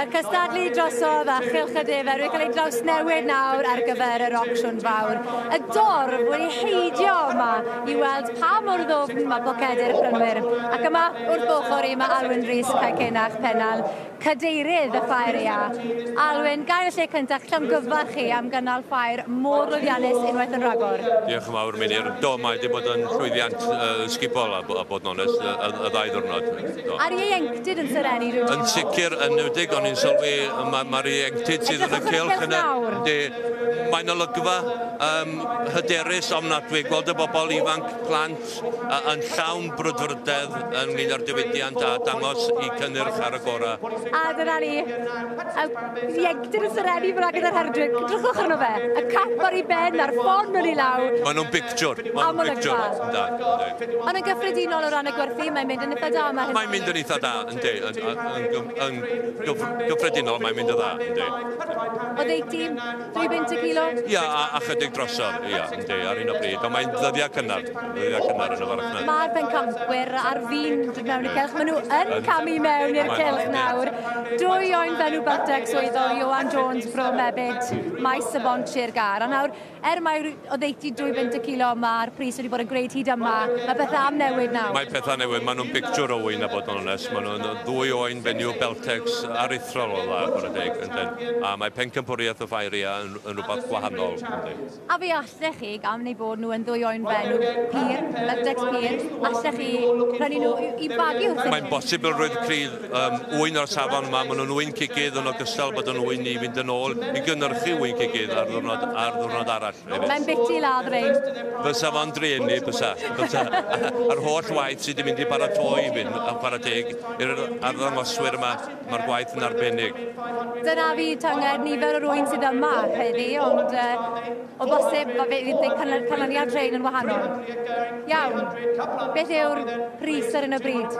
Mae'r cystadlu drosodd a chylch y defer wedi cael ei drawsnewid nawr ar gyfer yr ocsiwn fawr. Y dorf wedi heidio yma i weld pa mor ddwfn mae bocedi'r prynwyr. Ac yma wrth ochr i mae Alwyn Rhys Caecenach Pennal, cadeirydd y ffair ia. Alwyn, gael y lle cyntaf llongyfarch chi am gynnal ffair mor lwyddiannus unwaith yn rhagor. Diolch yn fawr, Mynir. Do, mae wedi bod yn llwyddiant sgubol a bod yn onest y ddau ddwrnod. Ar ieuenctid yn syrenu rhywun? Yn sicr, yn newdig, o'n i'n sylwi, mae'r ieuenctid sydd yn y cylch yna. Mae'n olygfa hyderus ofnadwy, gweld y bobl ifanc, plant, yn llawn brwdfrydedd ynglyn â'r diwydiant a dangos i cynnyrch ar y gora. A dyna ni, ieuenctid yn syrenu fyna gyda'r herdwig, drwchwch arno fe, y cap ar ei ben, a'r ffon yn ei law. Maen nhw'n pictiwr, Ond yn gyffredinol o ran y gwerthu, mae'n mynd yn eitha da yma. Mae'n mynd yn eitha da, ynddi. Yn gyffredinol, mae'n mynd yn dda, ynddi. O ddeiti, 3 bint y kilo? Ia, a chydig drosodd, ia, ynddi, ar un o bryd. Ond mae'n ddyddiau cynnar yn y farchnad. Mae'r bencampwyr ar fin mewn i'r celch. Maen nhw yn camu mewn i'r celch nawr. Dwy oen Benw Beltec swyddol, Ioan Jones, Bro Mebyd, Maes y Bont Sir Gar. A nawr, mae o ddeiti 2 bint y kilo, mae'r pris wedi bod yn gwneud hyd yma. Mae pethau am newid nawr. Mae pethau newid, maen nhw'n pictiwr o wyn a bod yn onest. Maen nhw'n 2 oen Benw Beltecs aruthrol o dda, bod y deg. A mae pencampwriaeth y ffairia yn rhywbeth gwahanol. A fe allech chi, am neu bod nhw yn 2 oen Benw pur, Beltecs pur, allech chi prynu nhw i bagu wrth? Mae'n bosibl roedd crydd wyn o'r safon yma. Maen nhw'n wyn cigydd yn ogystal bod yn wyn i fynd yn ôl i gynnyrchu wyn cigydd ar ddwrnod arall. Mae'n biti ladd rein. Fysa fo'n drueni, fysa. A'r holl waith sydd wedi mynd i baratoi i fynd, a parateg, i'r arddangoswyr yma, mae'r gwaith yn arbennig. Dyna fi tynged nifer o rwy'n sydd yma heddi, ond o bosib mae fe canlyniad trein yn wahanol. Iawn, beth yw'r pris ar hyn o bryd?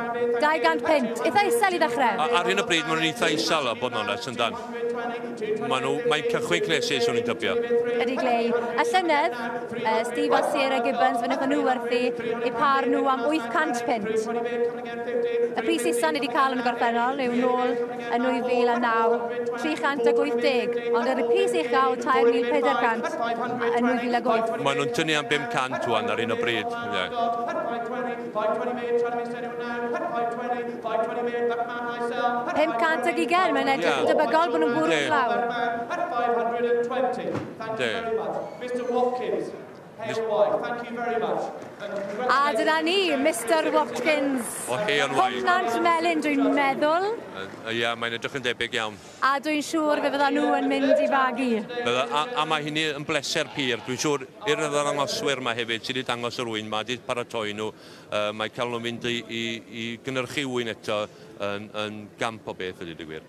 200 pint, eitha isel i ddechrau? Ar hyn o bryd mae'n eitha isel o bod yn onest yn dan. Mae'n cychwyn cnesus o'n i'n tybio. Ydy glei. Y llynedd, Steve a Sarah Gibbons, fyny nhw werthu eu par nhw am 800 pint. Y pris isan wedi cael yn y gorffennol yw nôl yn 2009, 380, ond yr pris uchel 3,400 yn 2008. Maen nhw'n tynnu am 500 wan ar un o bryd. 500 ag 20, mae'n edrych yn debygol bod nhw'n bwrw lawr. Mr Watkins, thank you very much. A dyna ni, Mr Watkins. O Heian Waith. Hwnnant melyn, dwi'n meddwl. Ia, mae'n edrych yn debyg iawn. A dwi'n siŵr fe fydda nhw yn mynd i fagu. A mae hynny yn bleser pur. Dwi'n siŵr i'r ddangoswyr yma hefyd sydd wedi dangos yr wyn, mae wedi paratoi nhw. Mae cael nhw'n mynd i gynnyrchu wyn eto yn gamp o beth ydy digwyr.